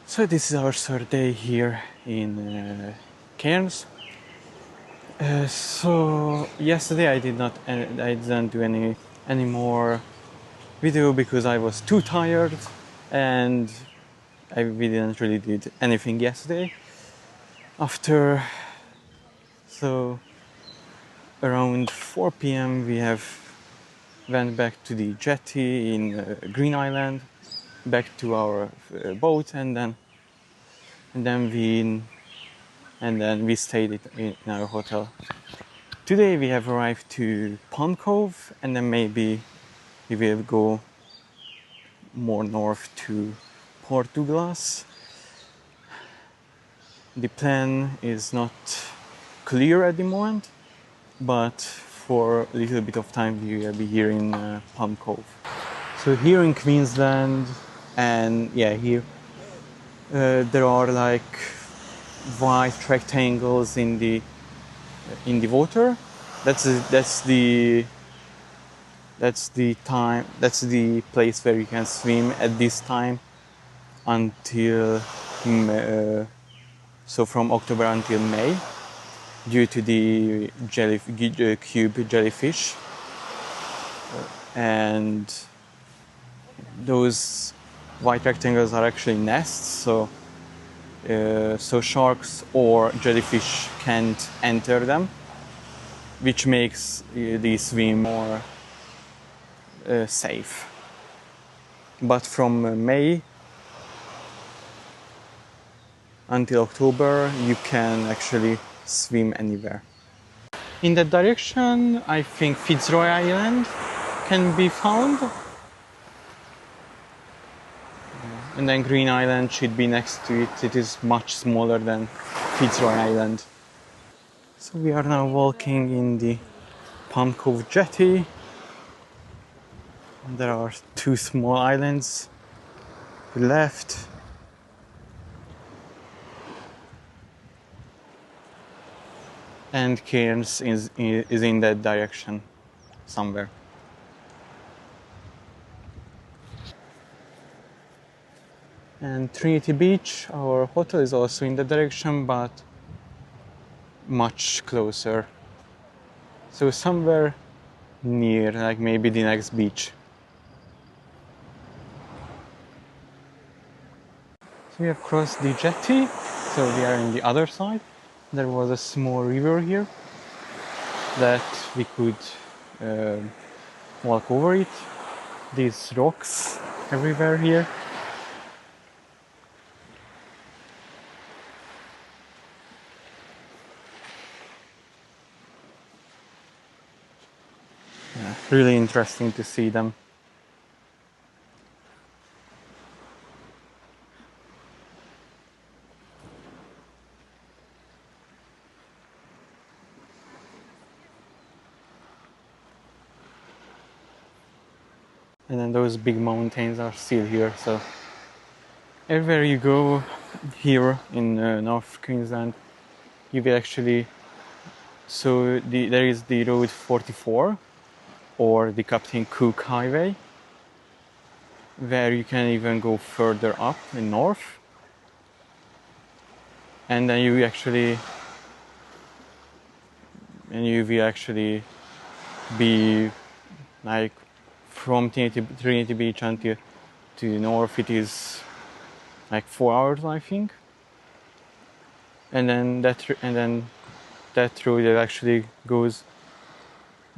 So this is our third day here in Cairns. So yesterday I didn't do any more video because I was too tired, and we didn't really did anything yesterday. So around 4 p.m. we went back to the jetty in Green Island, back to our boat, and then we stayed in our hotel. Today we have arrived to Cove, and then maybe we will go more north to Port Douglas. The plan is not clear at the moment, but for a little bit of time we will be here in Cove. So here in Queensland, and yeah, here there are like white rectangles in the water. That's the place where you can swim at this time until so from October until May, due to the cube jellyfish, and those white rectangles are actually nests, so sharks or jellyfish can't enter them, which makes the swim more safe. But from May until October you can actually swim anywhere. In that direction I think Fitzroy Island can be found, and then Green Island should be next to it. It is much smaller than Fitzroy Island. So we are now walking in the Palm Cove jetty. There are two small islands to the left. And Cairns is in that direction somewhere. And Trinity Beach, our hotel, is also in that direction, but much closer. So somewhere near, like maybe the next beach. So we have crossed the jetty, so we are on the other side. There was a small river here that we could walk over it. These rocks everywhere here. Yeah, really interesting to see them. And then those big mountains are still here, so everywhere you go here in North Queensland, you will actually, so there is the road 44 or the Captain Cook Highway, where you can even go further up in north, and then you will actually be like from Trinity Beach until to the north. It is like 4 hours, I think, and then that road actually goes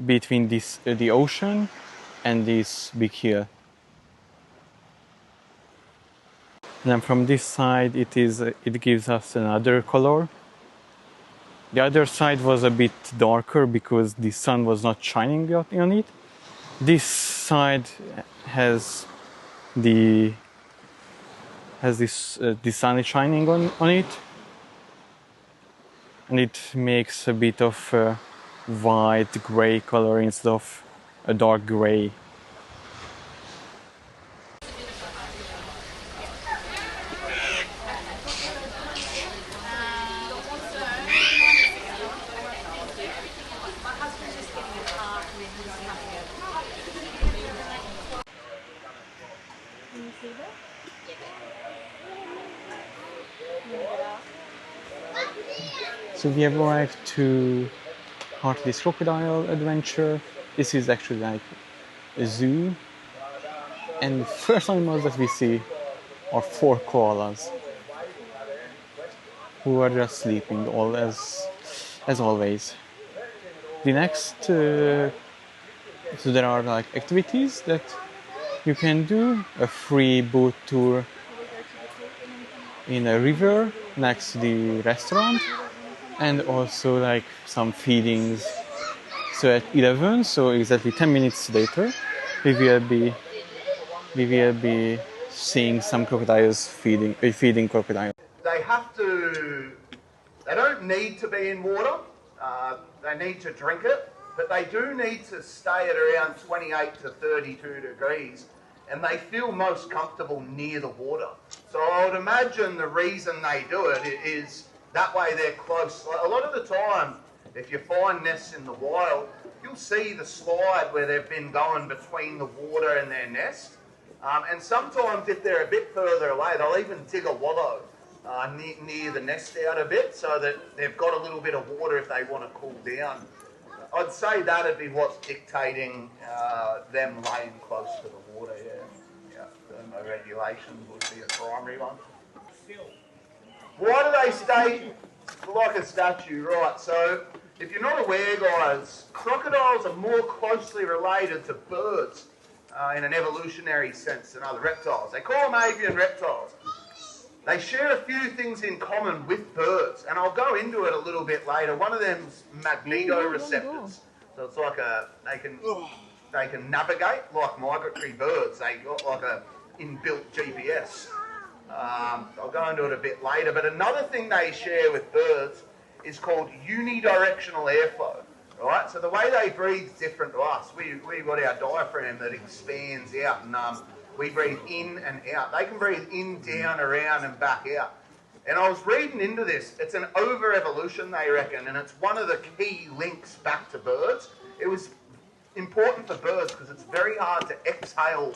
between the ocean and this big hill. And then from this side it gives us another color. The other side was a bit darker because the sun was not shining on it. This side has the sun is shining on it, and it makes a bit of a white gray color instead of a dark gray. So we have arrived to Hartley's Crocodile adventure. This is actually like a zoo. And the first animals that we see are 4 koalas who are just sleeping, all as always. The next, so there are like activities that you can do. A free boat tour in a river next to the restaurant, and also like some feedings. So at 11, so exactly 10 minutes later, we will be seeing some crocodiles feeding crocodiles. They don't need to be in water. They need to drink it, but they do need to stay at around 28 to 32 degrees, and they feel most comfortable near the water. So I would imagine the reason they do it is that way they're close. A lot of the time, if you find nests in the wild, you'll see the slide where they've been going between the water and their nest. And sometimes if they're a bit further away, they'll even dig a wallow near the nest out a bit so that they've got a little bit of water if they want to cool down. I'd say that'd be what's dictating them laying close to the water, yeah. Thermoregulation would be a primary one. Why do they stay like a statue? Right, so if you're not aware, guys, crocodiles are more closely related to birds in an evolutionary sense than other reptiles. They call them avian reptiles. They share a few things in common with birds, and I'll go into it a little bit later. One of them's magnetoreceptors. So it's like they can navigate like migratory birds. They got like a inbuilt GPS. I'll go into it a bit later, but another thing they share with birds is called unidirectional airflow. Right, so the way they breathe is different to us. We've got our diaphragm that expands out, and we breathe in and out. They can breathe in, down, around, and back out. And I was reading into this. It's an over-evolution, they reckon, and it's one of the key links back to birds. It was important for birds because it's very hard to exhale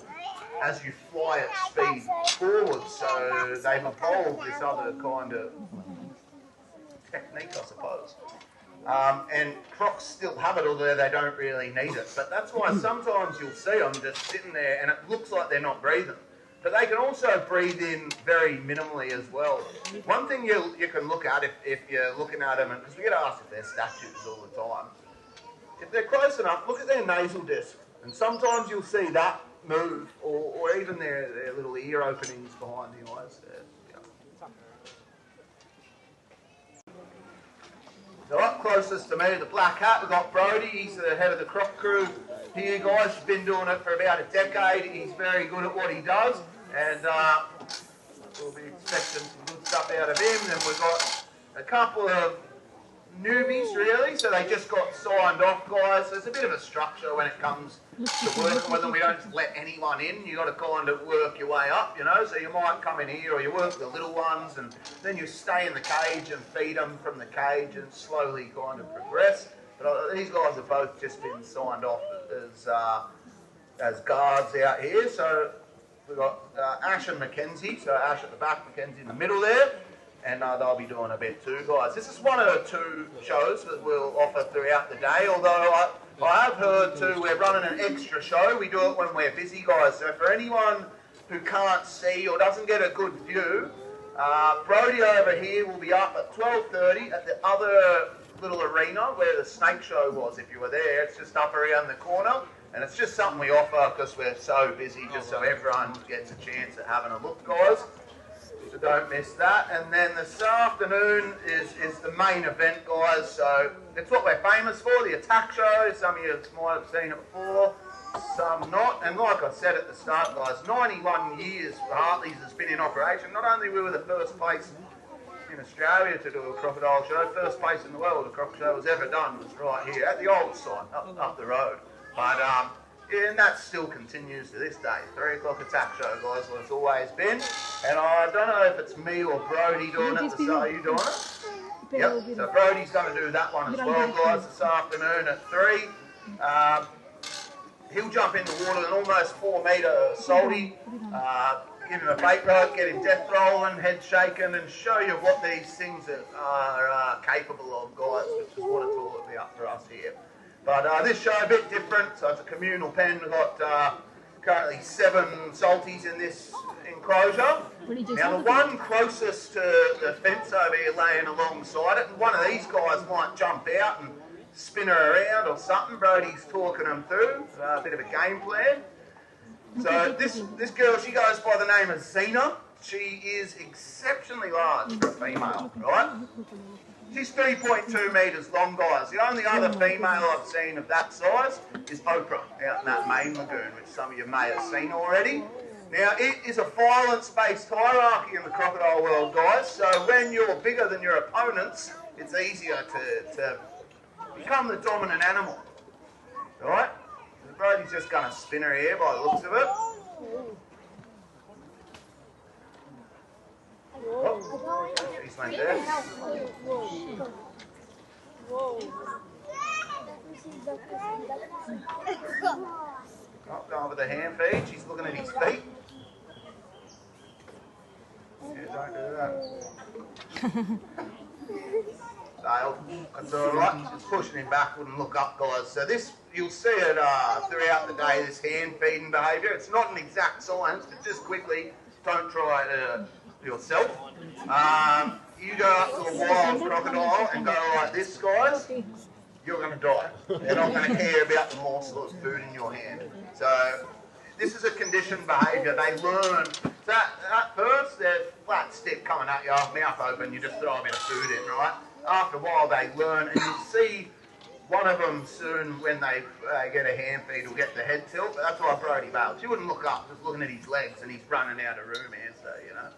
as you fly at speed forward. So they've evolved this other kind of technique, I suppose. And crocs still have it, although they don't really need it. But that's why sometimes you'll see them just sitting there and it looks like they're not breathing. But they can also breathe in very minimally as well. One thing you can look at if you're looking at them, because we get asked if they're statues all the time, if they're close enough, look at their nasal disc. And sometimes you'll see that move, or even their little ear openings behind the eyes there. So up closest to me, the black hat, we've got Brody. He's the head of the croc crew here, guys. He's been doing it for about a decade. He's very good at what he does, and we'll be expecting some good stuff out of him. And we've got a couple of newbies, really, so they just got signed off, guys. There's a bit of a structure when it comes to working with them. We don't just let anyone in. You've got to kind of work your way up, you know. So you might come in here, or you work the little ones, and then you stay in the cage and feed them from the cage and slowly kind of progress. But these guys have both just been signed off as guards out here. So we've got Ash and Mackenzie. So Ash at the back, Mackenzie in the middle there. And they'll be doing a bit too, guys. This is one of the 2 shows that we'll offer throughout the day, although I have heard too, we're running an extra show. We do it when we're busy, guys. So for anyone who can't see or doesn't get a good view, Brody over here will be up at 12:30 at the other little arena where the snake show was, if you were there. It's just up around the corner. And it's just something we offer because we're so busy, just so everyone gets a chance at having a look, guys. So don't miss that. And then this afternoon is the main event, guys. So it's what we're famous for, the attack show. Some of you might have seen it before, some not. And like I said at the start, guys, 91 years Hartley's has been in operation. Not only were we the first place in Australia to do a crocodile show, first place in the world a crocodile show was ever done was right here at the old site, up the road. But yeah, and that still continues to this day. 3 o'clock attack show, guys, what it's always been. And I don't know if it's me or Brody doing it. So are you doing it? Yep. So Brody's going to do that one as well, guys, this afternoon at 3. He'll jump in the water with an almost 4 metre salty. give him a bait rope, get him death rolling, head shaking, and show you what these things are capable of, guys, which is what it's all about for us here. But this show a bit different, so it's a communal pen. We've got currently 7 salties in this enclosure. Now the one closest to the fence over here laying alongside it, and one of these guys might jump out and spin her around or something. Brody's talking them through, a bit of a game plan. So this girl, she goes by the name of Zena. She is exceptionally large for a female, right? She's 3.2 metres long, guys. The only other female I've seen of that size is Oprah out in that main lagoon, which some of you may have seen already. Now, it is a violence-based hierarchy in the crocodile world, guys, so when you're bigger than your opponents, it's easier to become the dominant animal, right? Brody's just going to spin her here by the looks of it. Oh, she's went there. Oh, going with the hand feed. She's looking at his feet. Yeah, don't do that. That's alright, just pushing him backward and look up, guys. So this, you'll see it throughout the day, this hand feeding behaviour. It's not an exact science, but just quickly, don't try it yourself. You go up to a wild crocodile and go like this, guys, you're going to die. They're not going to care about the morsel of food in your hand. So this is a conditioned behaviour. They learn. So at first, they're flat stick coming at you, mouth open, you just throw a bit of food in, right? After a while, they learn, and you'll see one of them soon when they get a hand feed will get the head tilt. That's why Brody bailed. She wouldn't look up, just looking at his legs, and he's running out of room here, so, you know.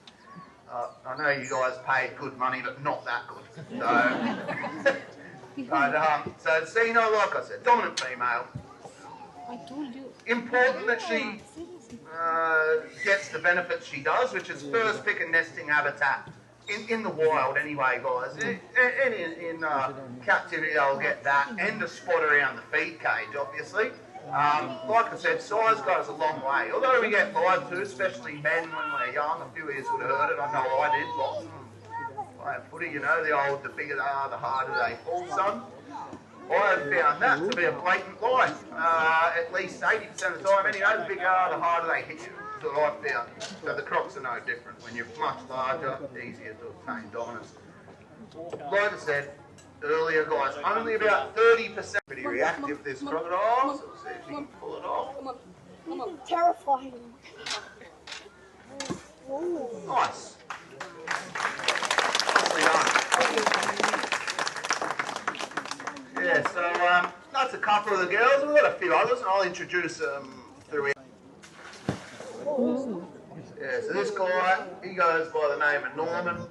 I know you guys paid good money, but not that good. So Zena, like I said, dominant female. I told you. Important that she gets the benefits she does, which is first pick and nesting habitat. In the wild anyway, guys. And in captivity they'll get that, and a spot around the feed cage, obviously. Like I said, size goes a long way. Although we get lied to, especially men when we're young, a few of you would have heard it, I know I did, lots of them playing footy, you know, the bigger they are, the harder they fall, son. I have found that to be a blatant lie, at least 80% of the time. Anyway, the bigger they are, the harder they hit you. That's what I've found. So the crocs are no different. When you're much larger, easier to obtain dominance. Like I said earlier, guys, only about 30% pretty reactive, this crocodile. So we'll see if you can pull it off. Come on. Terrifying. Nice. Nicely done. Yeah, so that's a couple of the girls. We've got a few others, and I'll introduce them through. Yeah, so this guy, he goes by the name of Norman.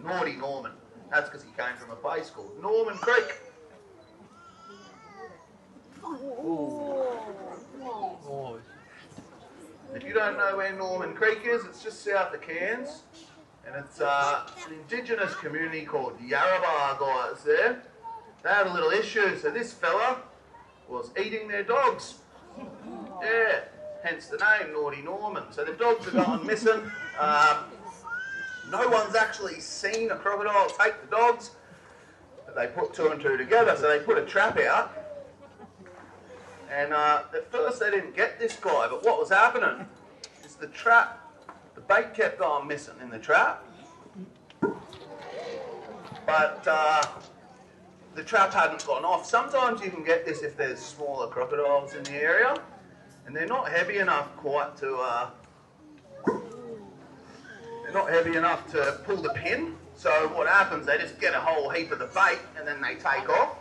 Naughty Norman. That's because he came from a place called Norman Creek. If you don't know where Norman Creek is, it's just south of Cairns. And it's an indigenous community called Yarrabah, guys, there. They had a little issue, so this fella was eating their dogs. Yeah. Hence the name, Naughty Norman. So the dogs are going missing. No one's actually seen a crocodile take the dogs. But they put 2 and 2 together, so they put a trap out. And at first they didn't get this guy, but what was happening is the bait kept going missing in the trap. But the trap hadn't gone off. Sometimes you can get this if there's smaller crocodiles in the area. And they're not heavy enough quite to, pull the pin. So what happens, they just get a whole heap of the bait and then they take off.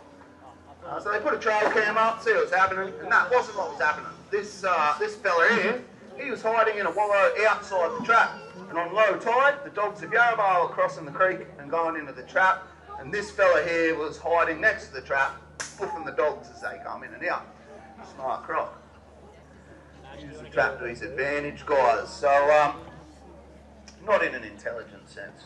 So they put a trail cam up, see what's happening, and that wasn't what was happening. This fella here, he was hiding in a wallow outside the trap. And on low tide, the dogs of Yarrabah were crossing the creek and going into the trap. And this fella here was hiding next to the trap, puffing the dogs as they come in and out. Smart croc. Use the trap to his advantage, guys. So, not in an intelligent sense.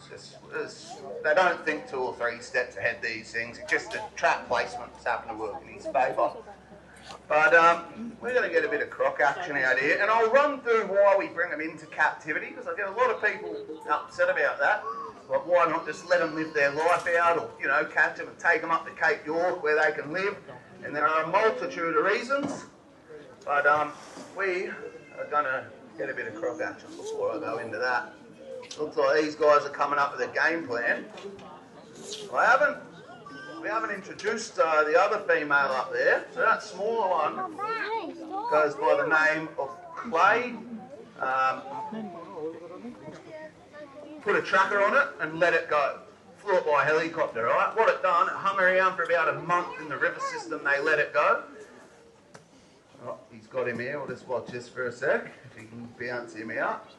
They don't think 2 or 3 steps ahead, these things. It's just the trap placements happen to work in his favour. But we're going to get a bit of croc action out here, and I'll run through why we bring them into captivity, because I get a lot of people upset about that. Like, why not just let them live their life out, or, you know, catch them and take them up to Cape York where they can live. And there are a multitude of reasons, but we are going to get a bit of croc action before I go into that. Looks like these guys are coming up with a game plan. We haven't introduced the other female up there, so that smaller one goes by the name of Clay. Put a tracker on it and let it go. Flew it by helicopter, right? What it done, it hung around for about a month in the river system, they let it go. Oh, he's got him here, we'll just watch this for a sec, if he can bounce him out.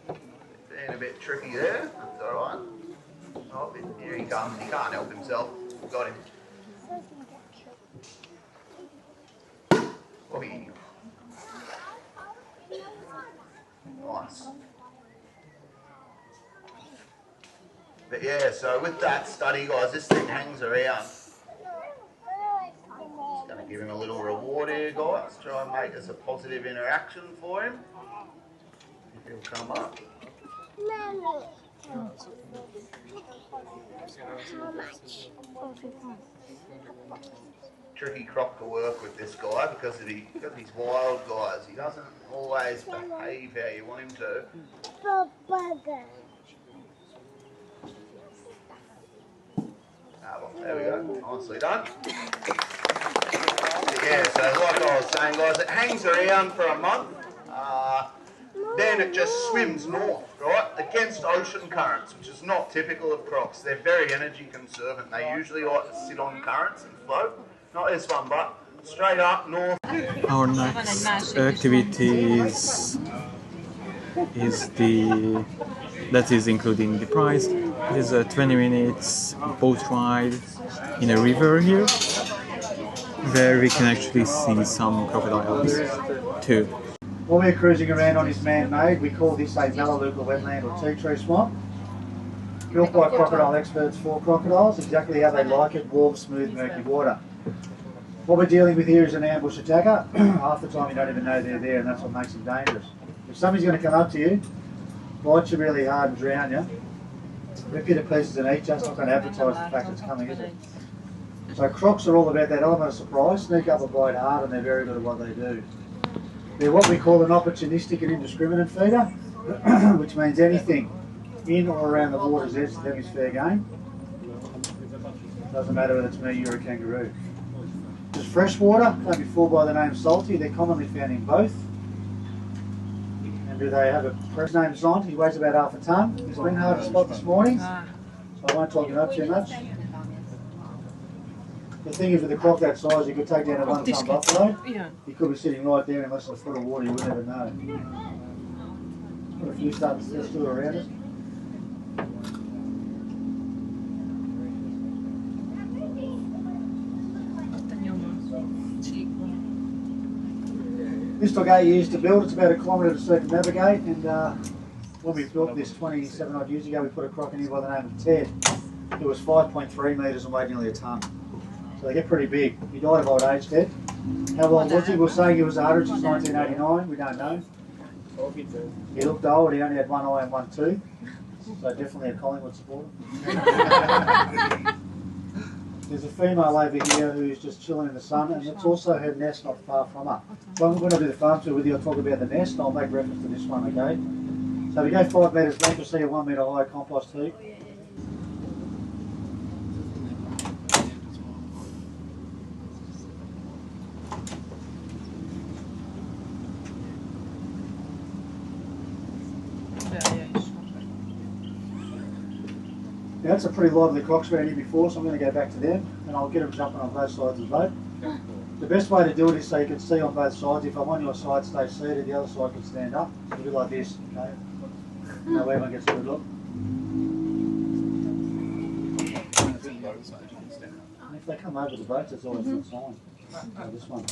Being a bit tricky there, that's alright. Oh, here he comes. He can't help himself. Got him. Oh, nice. But yeah, so with that study, guys, this thing hangs around. Just going to give him a little reward here, guys. Try and make this a positive interaction for him. If he'll come up. How much? Tricky croc to work with, this guy, because he's wild, guys. He doesn't always behave how you want him to. Well, there we go. Nicely done. Yeah, so like I was saying, guys, it hangs around for a month. Then it just swims north, right, against ocean currents, which is not typical of crocs. They're very energy conservant. They usually like to sit on currents and float. Not this one, but straight up north. Our next activity is that is including the price. It is a 20 minutes boat ride in a river here, where we can actually see some crocodiles too. While we're cruising around on this man-made, we call this a Melaleuca wetland or tea tree swamp. Built by crocodile experts for crocodiles, exactly how they like it, warm, smooth, murky water. What we're dealing with here is an ambush attacker. Half the time you don't even know they're there, and that's what makes them dangerous. If somebody's going to come up to you, bite you really hard and drown you, rip you to pieces and eat you, that's not going to advertise the fact it's coming, is it? So crocs are all about that element of surprise, sneak up and bite hard, and they're very good at what they do. They're what we call an opportunistic and indiscriminate feeder, which means anything in or around the water's edge to them is fair game. Doesn't matter whether it's me or a kangaroo. Just freshwater, don't be fooled by the name salty, they're commonly found in both. And do they have a press name Zont? He weighs about half a tonne. He's been hard to spot this morning, so I won't talk him up too much. The thing is, with a croc that size, you could take down a 1 tonne buffalo. He could be sitting right there in less than a foot of water, you would never know. Got a few starting to still around us. This took 8 years to build. It's about 1 kilometre to circumnavigate, and when we built this 27 odd years ago, we put a croc in here by the name of Ted. It was 5.3 metres and weighed nearly a tonne. So they get pretty big. He died of old age, Ted. How old was he? We were saying he was 100 since 1989. We don't know. He looked old. He only had one eye and one tooth. So definitely a Collingwood supporter. There's a female over here who's just chilling in the sun, and it's also her nest not far from her. When I do the farm tour with you, I'll talk about the nest, and I'll make reference to this one, okay? So we go 5 metres length, you'll see a 1 metre high compost heap. Now that's a pretty lively crocs around here before, so I'm going to go back to them and I'll get them jumping on both sides of the boat. The best way to do it is so you can see on both sides. If I'm on your side, stay seated, the other side can stand up. We'll do like this, okay? Now everyone gets a good look. And if they come over the boat, that's always a good sign. Like this one.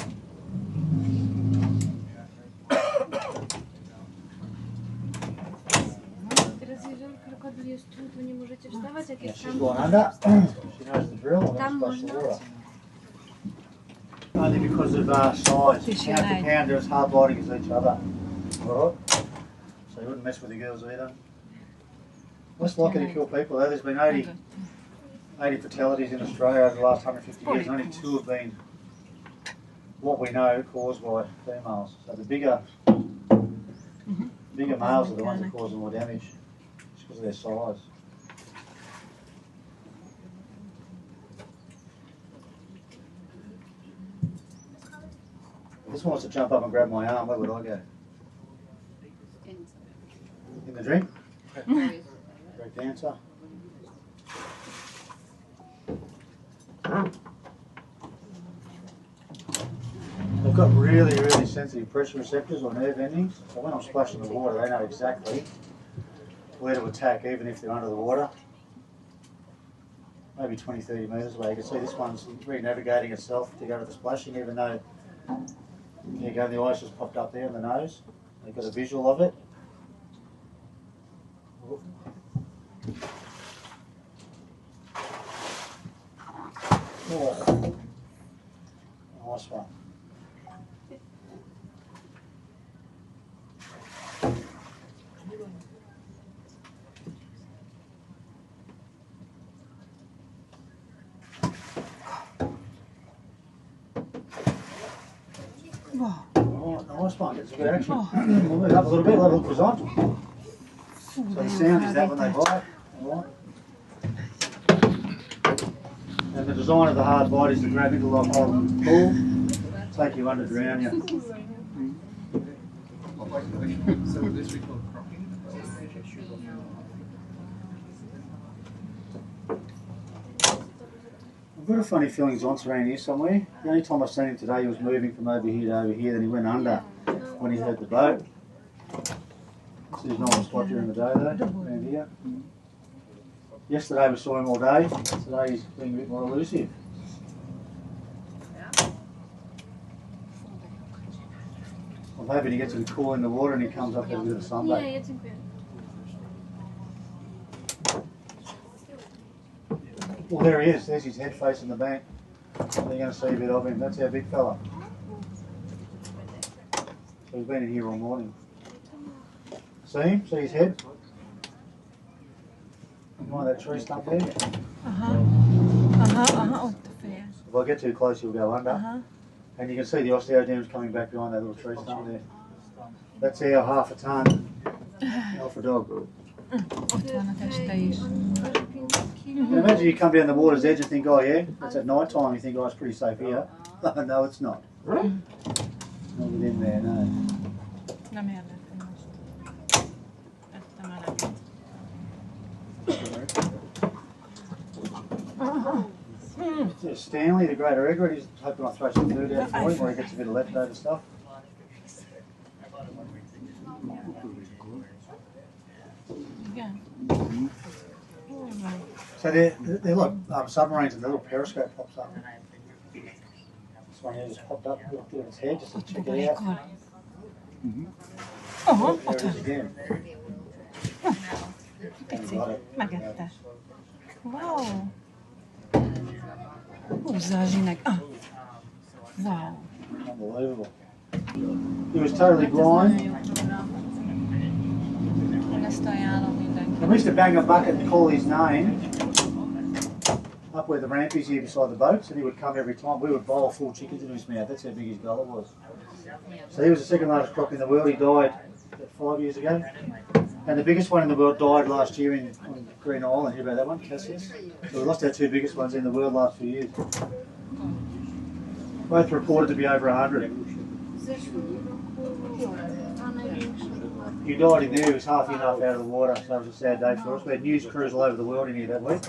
Yeah, she's gone under. She knows the drill. I'm going to splash the water. only because of size. Pound for pound, they're as hard biting as each other. Alright? So you wouldn't mess with the girls either. Less likely to kill people though. There's been 80 fatalities in Australia over the last 150 years, and only 2 have been, what we know, caused by females. So the bigger males are the ones that cause more damage, just because of their size. This one wants to jump up and grab my arm. Where would I go? In the drink? Correct answer. They've got really, really sensitive pressure receptors or nerve endings. So when I'm splashing the water, they know exactly where to attack, even if they're under the water. Maybe 20, 30 metres away. You can see this one's re-navigating itself to go to the splashing, even though, there you go, the eyes just popped up there in the nose. They've got a visual of it. Oh, nice one. Oh, nice one. It's a good action. We'll move up a little bit, let it look horizontal. So the sound is that when they bite. Right. And the design of the hard bite is to grab into like hold pull, take you under, drown you. I've got a funny feeling Zont's around here somewhere. The only time I've seen him today, he was moving from over here to over here, then he went under when he heard the boat. This is his normal spot during the day though, around here. Yesterday we saw him all day, today he's being a bit more elusive. I'm hoping he gets a bit cool in the water and he comes up with a bit of a sunbake. Well, there he is. There's his head facing the bank. You're going to see a bit of him. That's our big fella. So he's been in here all morning. See him? See his head? Behind that tree stump there? If I get too close, he'll go under. And you can see the osteoderms coming back behind that little tree stump there. That's our half a tonne alpha dog. And imagine you come down the water's edge and think, oh yeah, it's at night time, you think, oh, it's pretty safe here. No, it's not. Not within there, no. Stanley, the greater egret, he's hoping I throw some food out for him where he gets a bit of leftover stuff. So they're like submarines and the little periscope pops up. This one here just popped up, looked at its head just to check it out. Oh, there it is again. Wow. Wow. Unbelievable. He was totally blind. And we used to bang a bucket and call his name up where the ramp is here beside the boats, and he would come every time. We would bowl full chickens in his mouth. That's how big his gullet was. So he was the second largest croc in the world. He died about 5 years ago. And the biggest one in the world died last year on Green Island. Hear about that one, Cassius? So we lost our 2 biggest ones in the world last few years. Both reported to be over 100. He died in there, he was half in, half out of the water, so it was a sad day for us. We had news crews all over the world in here that week.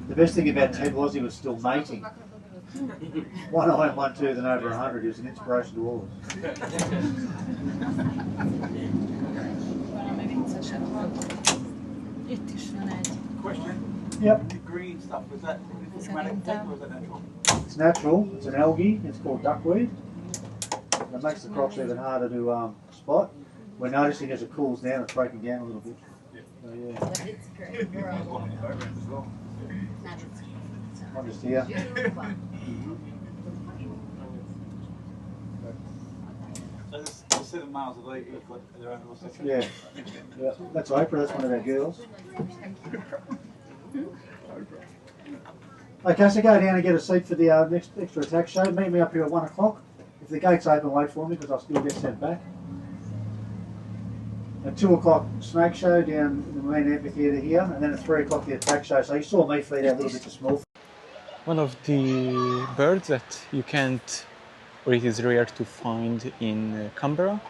The best thing about Ted was he was still mating. One iron, 1 tooth and over 100. He was an inspiration to all of us. Question? Yep. The green stuff, was that dramatic or was that natural? It's natural, it's an algae, it's called duckweed. It makes the crocs even harder to spot. We're noticing as it cools down, it's breaking down a little bit. So, yeah. I'm just here. So there's 7 males, have they each got their own little section? Yeah. Yeah. That's Oprah, that's one of our girls. Okay, so go down and get a seat for the next extra attack show. Meet me up here at 1 o'clock. If the gate's open, wait for me because I'll still get sent back. At 2 o'clock, snake show down in the main amphitheatre here, and then at 3 o'clock, the attack show. So you saw me feed out little bits of small. One of the birds that you can't, or it is rare to find in Canberra,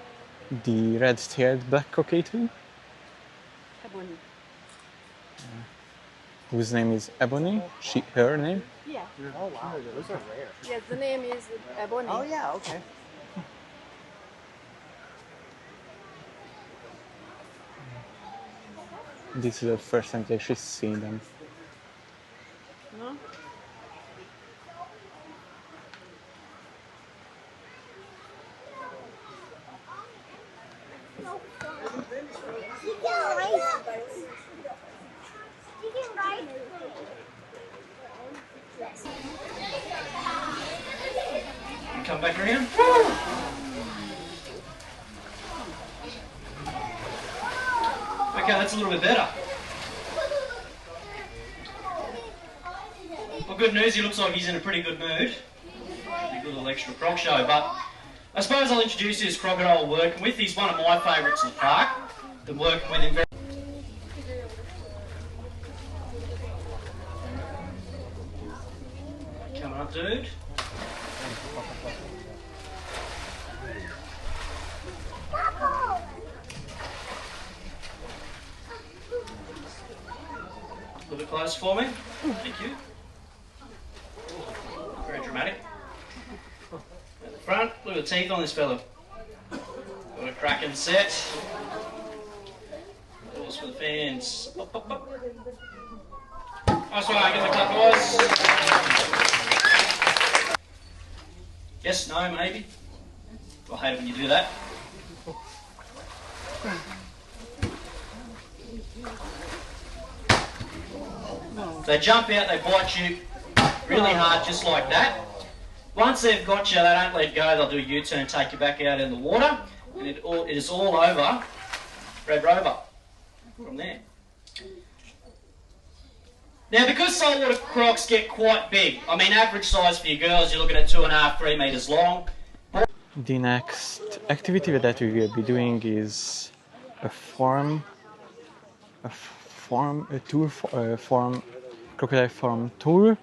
the red-tailed black cockatoo, Ebony. whose name is Ebony, her name. Yeah. Oh wow, those are rare. Yes, the name is Ebony. Oh yeah, okay. This is the first time to actually see them. No? Come back around. Okay, that's a little bit better. Well, good news, he looks like he's in a pretty good mood. A good little extra croc show, but I suppose I'll introduce you this crocodile we're working with. He's one of my favourites in the park. Been working with him very... Coming up, dude. A little bit close for me. Thank you. Very dramatic. At the front, look at the teeth on this fella. Got a cracking set. Doors for the fans. Up, up, up. Nice one, give the clap, boys. Yes, no, maybe. I hate it when you do that. They jump out, they bite you really hard, just like that. Once they've got you, they don't let go. They'll do a U-turn, take you back out in the water, and it is all over Red Rover from there. Now, because saltwater crocs get quite big, I mean, average size for your girls, you're looking at 2.5, 3 metres long. The next activity that we will be doing is a crocodile farm tour,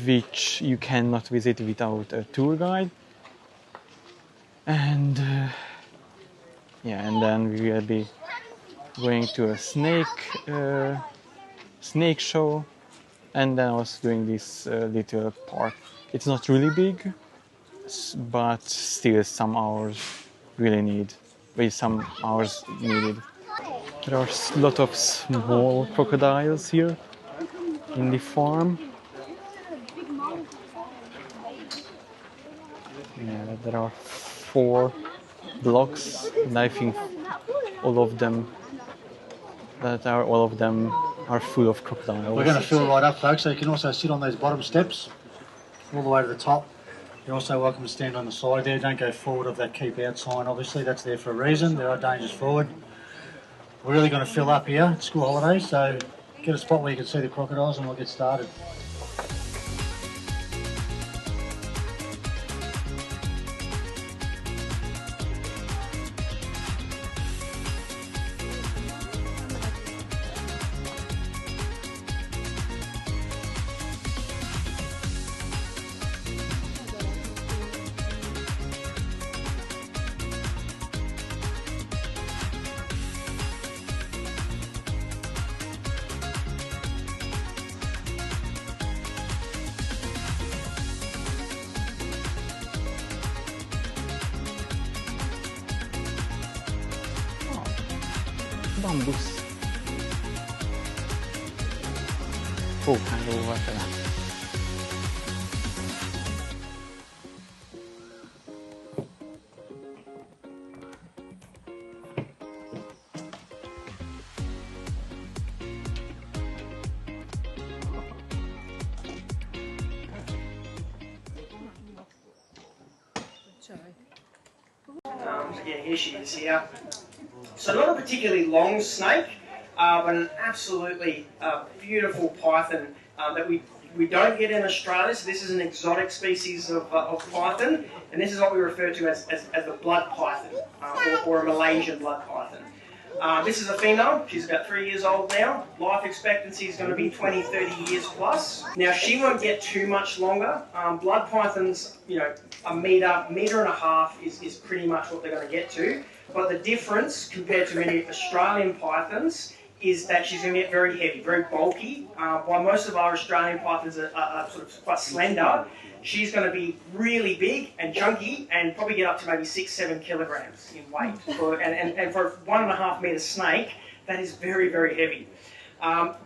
which you cannot visit without a tour guide. And yeah, and then we will be going to a snake show, and then also doing this little park. It's not really big, but still some hours needed. There are a lot of small crocodiles here in the farm. Yeah, there are 4 blocks, and I think all of them are full of crocodiles. We're going to fill right up, folks, so you can also sit on those bottom steps all the way to the top. You're also welcome to stand on the side there. Don't go forward of that keep out sign, obviously. That's there for a reason. There are dangers forward. We're really going to fill up here. It's school holidays, so get a spot where you can see the crocodiles and we'll get started. Bambus. Oh, hello, what Yeah, here she is here. So not a particularly long snake, but an absolutely beautiful python that we don't get in Australia. So this is an exotic species of python, and this is what we refer to as the blood python, or a Malaysian blood python. This is a female. She's about 3 years old now. Life expectancy is going to be 20, 30 years plus. Now, she won't get too much longer. Blood pythons, you know, a metre and a half is pretty much what they're going to get to. But the difference compared to many Australian pythons is that she's going to get very heavy, very bulky. While most of our Australian pythons are sort of quite slender, she's going to be really big and chunky and probably get up to maybe 6-7 kilograms in weight. And for a 1.5 metre snake, that is very, very heavy.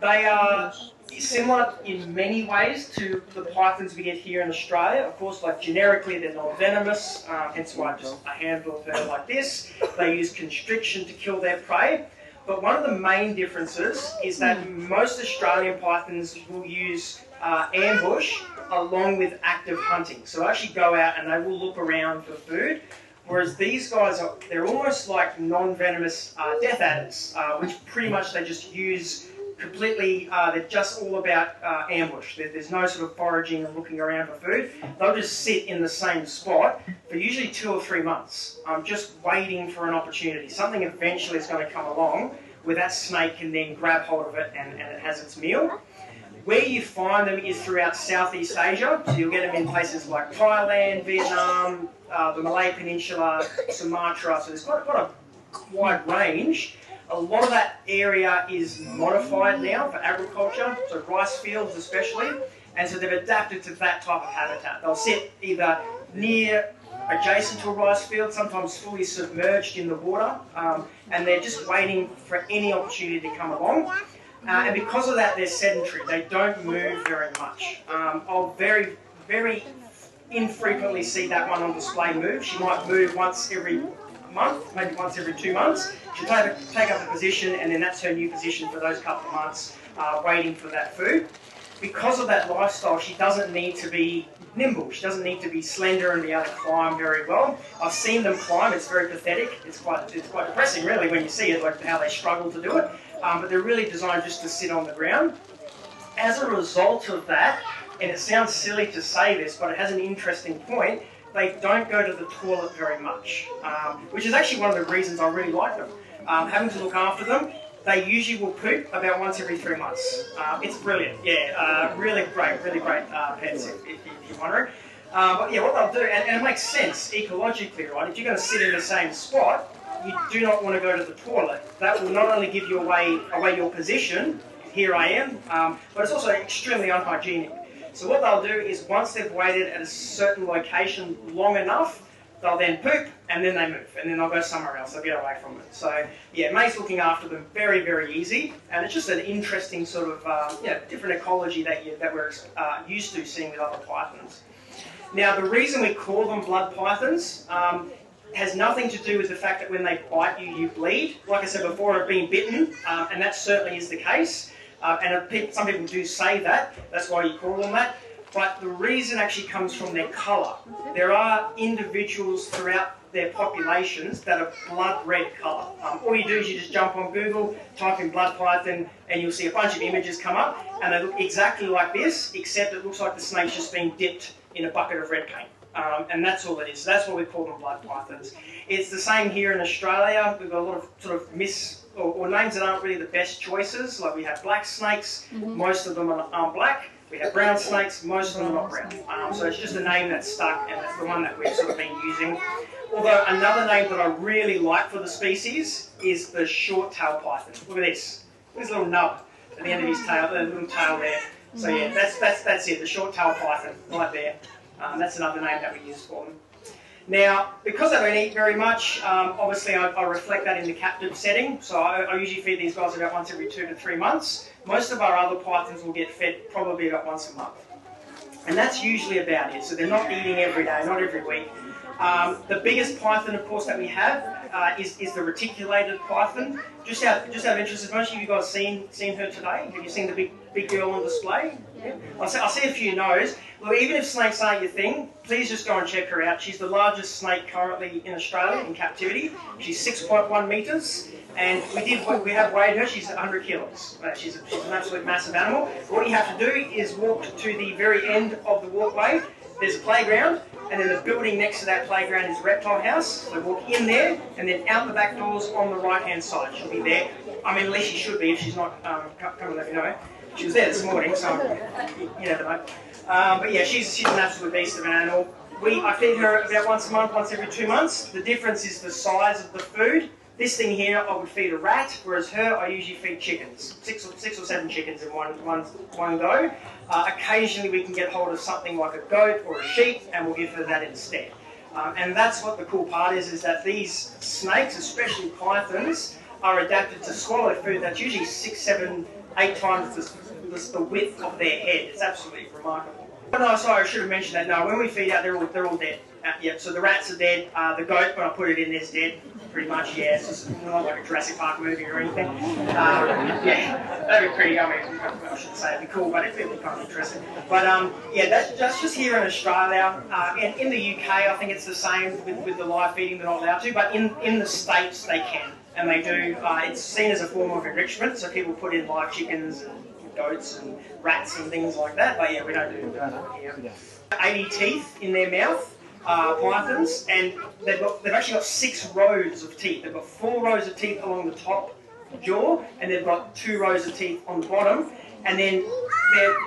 They are similar in many ways to the pythons we get here in Australia. Of course, like generically, they're non-venomous, hence why just a handful of them like this. They use constriction to kill their prey. But one of the main differences is that most Australian pythons will use ambush along with active hunting. So actually go out and they will look around for food, whereas these guys, they're almost like non-venomous death adders, which pretty much they just use completely, they're just all about ambush. There's no sort of foraging and looking around for food. They'll just sit in the same spot for usually 2 or 3 months, just waiting for an opportunity. Something eventually is going to come along where that snake can then grab hold of it and it has its meal. Where you find them is throughout Southeast Asia, so you'll get them in places like Thailand, Vietnam, the Malay Peninsula, Sumatra, so there's quite a wide range. A lot of that area is modified now for agriculture, so rice fields especially, and so they've adapted to that type of habitat. They'll sit either near, adjacent to a rice field, sometimes fully submerged in the water, and they're just waiting for any opportunity to come along. And because of that, they're sedentary. They don't move very much. I'll very, very infrequently see that one on display move. She might move once every month, maybe once every 2 months. She'll take up a position, and then that's her new position for those couple of months, waiting for that food. Because of that lifestyle, she doesn't need to be nimble. She doesn't need to be slender and be able to climb very well. I've seen them climb. It's very pathetic. It's quite depressing, really, when you see it, like how they struggle to do it. But they're really designed just to sit on the ground. As a result of that, and it sounds silly to say this, but it has an interesting point, they don't go to the toilet very much, which is actually one of the reasons I really like them. Having to look after them, they usually will poop about once every 3 months. It's brilliant, yeah, really great pets if you're wondering. But yeah, what they'll do, and it makes sense ecologically, right? If you're going to sit in the same spot, you do not want to go to the toilet. That will not only give you away your position, here I am, but it's also extremely unhygienic. So what they'll do is once they've waited at a certain location long enough, they'll then poop and then they move and then they'll go somewhere else, they'll get away from it. So yeah, it makes looking after them very, very easy, and it's just an interesting sort of different ecology that we're used to seeing with other pythons. Now the reason we call them blood pythons has nothing to do with the fact that when they bite you, you bleed. Like I said before, I've been bitten, and that certainly is the case. And some people do say that, that's why you call them that. But the reason actually comes from their colour. There are individuals throughout their populations that are blood red colour. All you do is you just jump on Google, type in blood python, and you'll see a bunch of images come up, and they look exactly like this, except it looks like the snake's just been dipped in a bucket of red paint. And that's all it is. That's why we call them blood pythons. It's the same here in Australia. We've got a lot of sort of or names that aren't really the best choices. Like we have black snakes, most of them aren't black. We have brown snakes, most of them are not brown. So it's just a name that's stuck, and that's the one that we've sort of been using. Although another name that I really like for the species is the short-tailed python. Look at this. Look at this little nub at the end of his tail, the little tail there. So yeah, that's it, the short-tailed python right there. That's another name that we use for them. Now, because they don't eat very much, obviously I reflect that in the captive setting. So I usually feed these guys about once every 2 to 3 months. Most of our other pythons will get fed probably about once a month. And that's usually about it. So they're not eating every day, not every week. The biggest python, of course, that we have is the reticulated python. Just out of interest, have most of you guys seen her today? Have you seen the big girl on display? Yeah. I see a few no's. Look, even if snakes aren't your thing, please just go and check her out. She's the largest snake currently in Australia in captivity. She's 6.1 metres, and we have weighed her. She's 100 kilos. She's an absolute massive animal. What you have to do is walk to the very end of the walkway. There's a playground, and then the building next to that playground is a reptile house. So walk in there, and then out the back doors on the right-hand side. She'll be there. I mean, at least she should be if she's not. Come and let me know. She was there this morning, so you never know. But yeah, she's an absolute beast of an animal. I feed her about once a month, once every 2 months. The difference is the size of the food. This thing here, I would feed a rat, whereas her, I usually feed chickens. Six or seven chickens in one go. Occasionally we can get hold of something like a goat or a sheep, and we'll give her that instead. And that's what the cool part is that these snakes, especially pythons, are adapted to swallow food that's usually 6, 7, 8 times the width of their head. It's absolutely remarkable. Oh, no, sorry, I should have mentioned that. No, when we feed out, they're all dead. Yep, so the rats are dead. The goat, when I put it in, is dead. Pretty much, yeah. It's just not like a Jurassic Park movie or anything. Yeah, that'd be pretty. I mean, I shouldn't say it'd be cool, but it'd be kind of interesting. But yeah, that's just here in Australia. And in the UK, I think it's the same with the live feeding. They're not allowed to, but in the States they can, and they do. It's seen as a form of enrichment, so people put in live chickens and goats and rats and things like that. But yeah, we don't do that here. 80 teeth in their mouth. Pythons, and they've actually got 6 rows of teeth. They've got 4 rows of teeth along the top jaw, and they've got 2 rows of teeth on the bottom, and then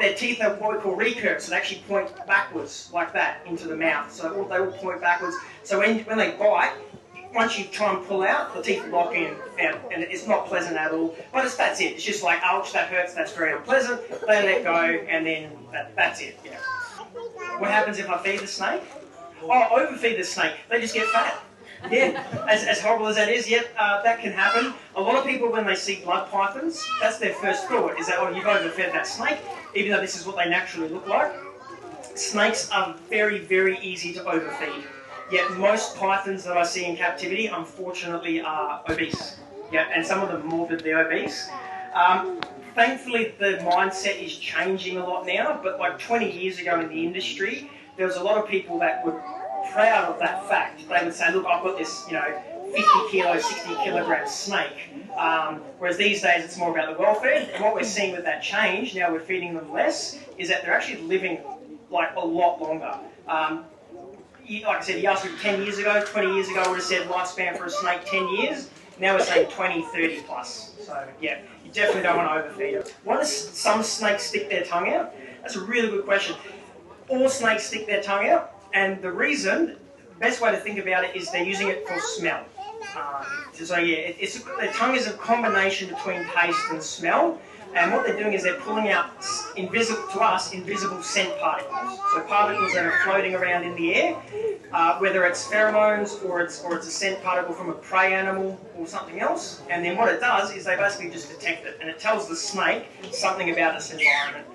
their teeth are what we call recurved, so they actually point backwards like that into the mouth. So they all point backwards. So when they bite, once you try and pull out, the teeth lock in, and it's not pleasant at all. But that's it. It's just like, ouch, that hurts, that's very unpleasant. They let go, and then that's it. Yeah. What happens if I feed the snake? Oh, overfeed the snake, they just get fat. Yeah, as horrible as that is, yet that can happen. A lot of people, when they see blood pythons, that's their first thought, is that, oh, you've overfed that snake, even though this is what they naturally look like. Snakes are very, very easy to overfeed. Yet most pythons that I see in captivity, unfortunately, are obese. Yeah, and some of them morbidly obese. Thankfully, the mindset is changing a lot now, but like 20 years ago in the industry, there was a lot of people that were proud of that fact. They would say, look, I've got this, 50 kilo, 60 kilogram snake. Whereas these days it's more about the welfare. And what we're seeing with that change, now we're feeding them less, is that they're actually living like a lot longer. Like I said, you asked me 10 years ago, 20 years ago, I would have said lifespan for a snake 10 years. Now we're saying 20, 30 plus. So yeah, you definitely don't want to overfeed it. Why do some snakes stick their tongue out? That's a really good question. All snakes stick their tongue out, and the reason, the best way to think about it is they're using it for smell. So yeah, their tongue is a combination between taste and smell, and what they're doing is they're pulling out, to us, invisible scent particles. So particles that are floating around in the air, whether it's pheromones or it's a scent particle from a prey animal or something else, and then what it does is they basically just detect it, and it tells the snake something about its environment.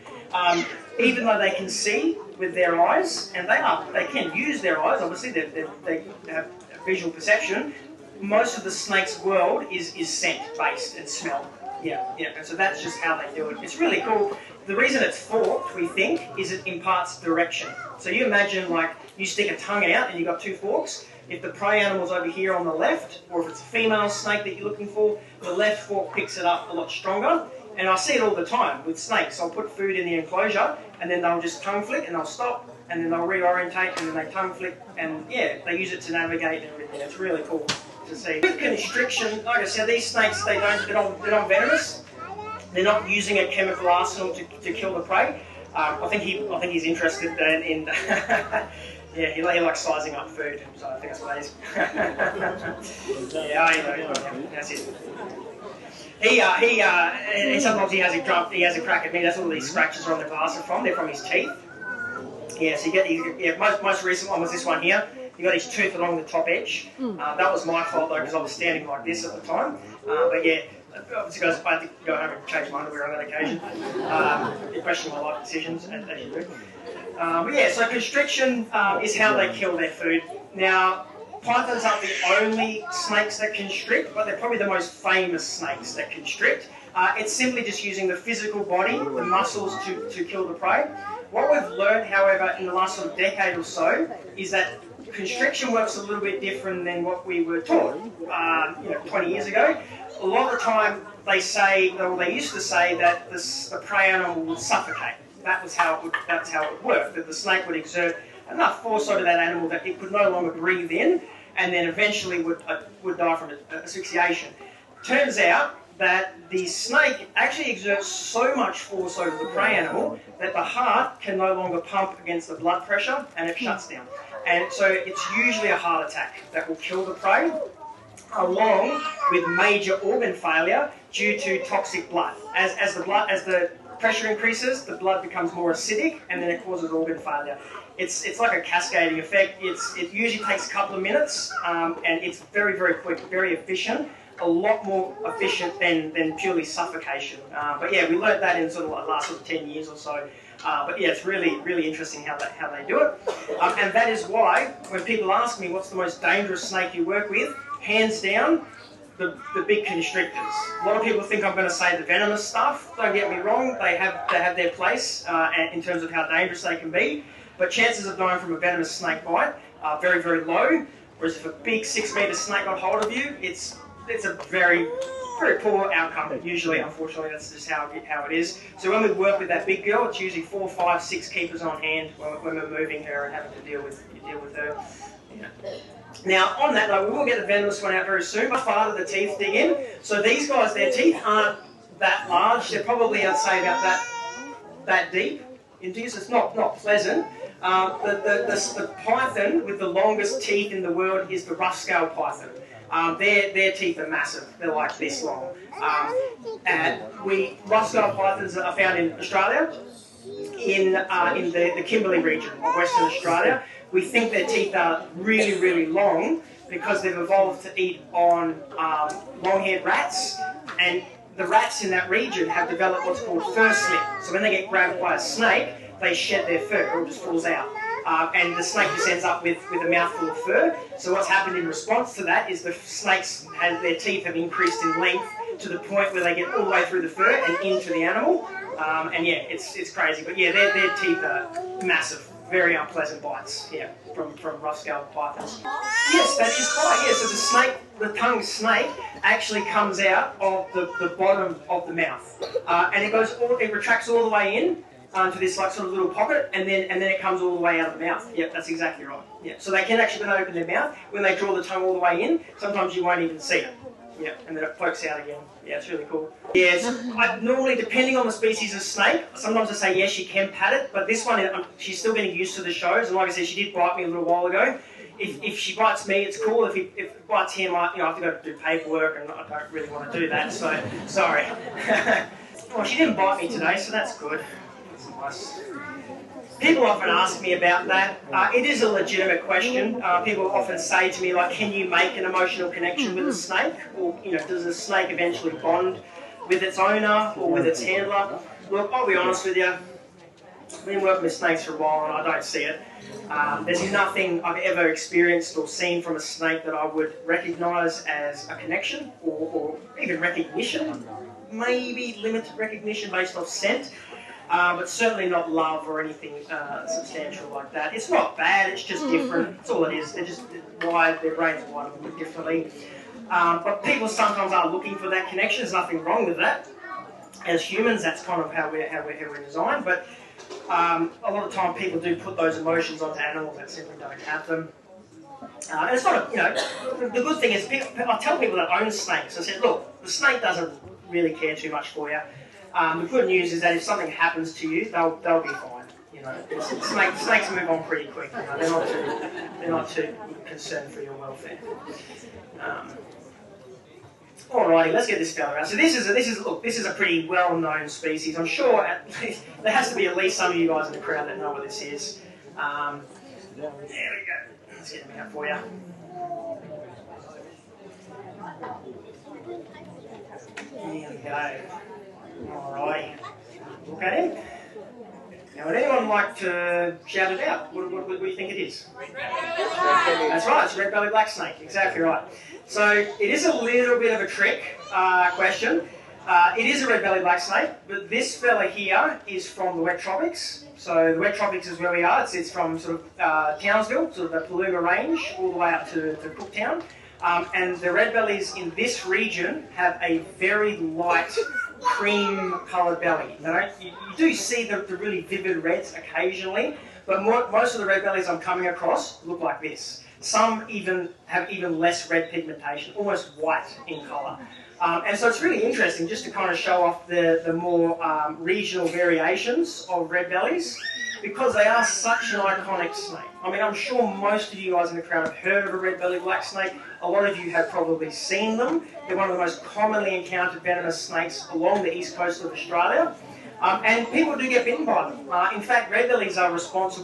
Even though they can see with their eyes, and they can use their eyes, obviously they have visual perception, most of the snake's world is scent based and smell. Yeah, and so that's just how they do it. It's really cool. The reason it's forked, we think, is it imparts direction. So you imagine like you stick a tongue out and you've got 2 forks. If the prey animal's over here on the left, or if it's a female snake that you're looking for, the left fork picks it up a lot stronger. And I see it all the time with snakes. I'll put food in the enclosure, and then they'll just tongue flick, and they'll stop, and then they'll reorientate, and then they tongue flick, and yeah, they use it to navigate and everything. It's really cool to see. With constriction, like I said, these snakes, they're not venomous. They're not using a chemical arsenal to kill the prey. I think he's interested in yeah, he likes sizing up food, so I think that's what it is. Yeah, I know, that's it. Sometimes he has a crack at me. That's all these scratches are on the glass are from. They're from his teeth. Yeah, so most recent one was this one here. He got his tooth along the top edge. That was my fault though, because I was standing like this at the time. But yeah, obviously guys, I had to go home and change my underwear on that occasion. You question my life decisions, as you do. But yeah, so constriction is how they kill their food. Now, pythons aren't the only snakes that constrict, but they're probably the most famous snakes that constrict. It's simply just using the physical body, the muscles to kill the prey. What we've learned, however, in the last sort of decade or so, is that constriction works a little bit different than what we were taught 20 years ago. A lot of the time they say, or they used to say, that the prey animal would suffocate. That's how it would work, that the snake would exert enough force over that animal that it could no longer breathe in, and then eventually would die from asphyxiation. Turns out that the snake actually exerts so much force over the prey animal that the heart can no longer pump against the blood pressure and it shuts down. And so it's usually a heart attack that will kill the prey, along with major organ failure due to toxic blood. As the pressure increases, the blood becomes more acidic, and then it causes organ failure. It's like a cascading effect. It usually takes a couple of minutes, and it's very, very quick, very efficient. A lot more efficient than purely suffocation. But yeah, we learned that in sort of like the last sort of 10 years or so. But yeah, it's really, really interesting how they do it. And that is why when people ask me what's the most dangerous snake you work with, hands down, the big constrictors. A lot of people think I'm going to say the venomous stuff. Don't get me wrong, they have their place in terms of how dangerous they can be. But chances of dying from a venomous snake bite are very, very low. Whereas if a big 6-metre snake got hold of you, it's a very, very poor outcome. Usually, unfortunately, that's just how it is. So when we work with that big girl, it's usually 4, 5, 6 keepers on hand when we're moving her and having to deal with her. Yeah. Now, on that note, we will get the venomous one out very soon. How far do the teeth dig in? So these guys, their teeth aren't that large. They're probably, I'd say, about that deep into you, so it's not pleasant. The python with the longest teeth in the world is the rough-scaled python. Their teeth are massive. They're like this long. And rough-scaled pythons are found in Australia, in the Kimberley region of Western Australia. We think their teeth are really, really long because they've evolved to eat on long-haired rats, and the rats in that region have developed what's called fur slip. So when they get grabbed by a snake, they shed their fur, or it just falls out. And the snake just ends up with a mouthful of fur. So what's happened in response to that is the snakes, their teeth have increased in length to the point where they get all the way through the fur and into the animal. And yeah, it's crazy. But yeah, their teeth are massive. Very unpleasant bites, yeah, from rough-scaled pythons. Yes, that is right, yeah, so the tongue snake actually comes out of the bottom of the mouth. And it retracts all the way in to this like sort of little pocket, and then it comes all the way out of the mouth. Yep, that's exactly right. Yeah, so they can actually open their mouth. When they draw the tongue all the way in, sometimes you won't even see it. Yeah, and then it pokes out again. Yeah, it's really cool. Yes, normally, depending on the species of snake, sometimes I say yes, you can pat it, but this one, she's still getting used to the shows, and like I said, she did bite me a little while ago. If she bites me, it's cool. If it bites him, I have to go do paperwork, and I don't really want to do that, so sorry. Well, she didn't bite me today, so that's good. That's nice. People often ask me about that. It is a legitimate question. People often say to me, like, can you make an emotional connection with a snake? Or, does a snake eventually bond with its owner or with its handler? Look, I'll be honest with you. I've been working with snakes for a while and I don't see it. There's nothing I've ever experienced or seen from a snake that I would recognise as a connection or even recognition. Maybe limited recognition based off scent. But certainly not love or anything substantial like that. It's not bad, it's just different. That's all it is. They're just wired, their brains are wired a bit differently. But people sometimes are looking for that connection. There's nothing wrong with that. As humans, that's kind of how we're designed. But a lot of time people do put those emotions onto animals that simply don't have them. And it's not, the good thing is, I tell people that own snakes, I said, look, the snake doesn't really care too much for you. The good news is that if something happens to you, they'll be fine. Snakes move on pretty quick. They're not too concerned for your welfare. Alrighty, let's get this fella around. So this is a pretty well-known species. I'm sure there has to be at least some of you guys in the crowd that know what this is. There we go. Let's get him out for you. There we go. Alright, look at him. Now, would anyone like to shout it out? What do you think it is? That's right, it's a red-bellied black snake, exactly right. So, it is a little bit of a trick question. It is a red-bellied black snake, but this fella here is from the wet tropics. So the wet tropics is where we are. It's from sort of Townsville, sort of the Paluma Range, all the way up to Cooktown. And the red bellies in this region have a very light cream-coloured belly. You do see the really vivid reds occasionally, but most of the red bellies I'm coming across look like this. Some even have even less red pigmentation, almost white in colour. And so it's really interesting just to kind of show off the more regional variations of red bellies, because they are such an iconic snake. I mean, I'm sure most of you guys in the crowd have heard of a red-bellied black snake. A lot of you have probably seen them. They're one of the most commonly encountered venomous snakes along the east coast of Australia. And people do get bitten by them. In fact, red bellies are responsible